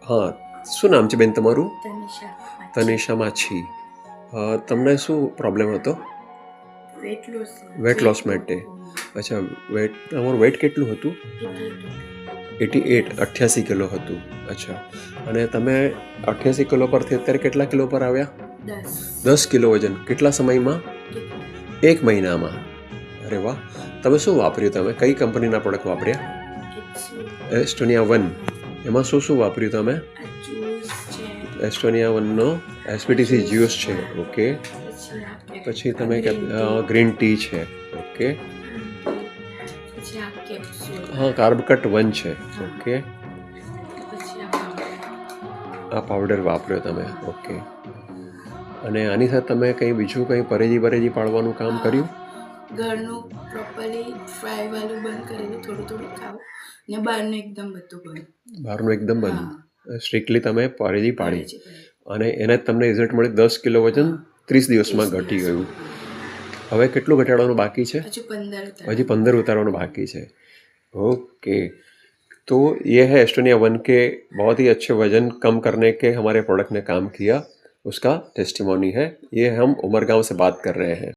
હા, શું નામ છે બેન તમારું? તનિષા માછી. તનિષા માછી. તમને શું પ્રોબ્લેમ હતો? Weight loss. વેટ લોસ માટે. અચ્છા, તમારું વેટ કેટલું હતું? 88, 88 કિલો હતું. અચ્છા, અને તમે 88 કિલો પરથી અત્યારે કેટલા કિલો પર આવ્યા? 10 કિલો વજન. કેટલા સમયમાં? 1 મહિનામાં. અરે વાહ. તમે શું વાપર્યું? તમે કઈ કંપનીના પ્રોડક્ટ વાપર્યા? એસ્ટોનિયા 1. એમાં શું શું વાપર્યું તમે? એસ્ટોનિયા 1નો એસપીટીસી જ્યુસ છે. ઓકે. પછી તમે ગ્રીન ટી છે. ઓકે. હા, કાર્બકટ 1 છે. ઓકે. આ પાવડર વાપર્યો તમે. ઓકે. અને આની સાથે તમે કંઈ બીજું કંઈ પરેજી પાડવાનું કામ કર્યું? ઘરનું પ્રોપરલી ફ્રાય વાળું બંધ કરેલું, થોડું થોડું ખાવું ને બહારનું એકદમ બધું બંધ. બહારનું એકદમ બંધ. સ્ટ્રિક્ટલી તમે પરેજી પાડી અને એને જ તમને રિઝલ્ટ મળ્યું. 10 કિલો વજન 30 દિવસમાં ઘટી ગયું. હવે કેટલું ઘટાડવાનું બાકી છે? હજી 15 उतारવાનું बाकी है। ओके, तो ये है एस्टोनिया 1 के बहुत ही अच्छे वजन कम करने के हमारे प्रोडक्ट ने काम किया, उसका टेस्टिमोनी है। ये हम उमरगांव से बात कर रहे हैं।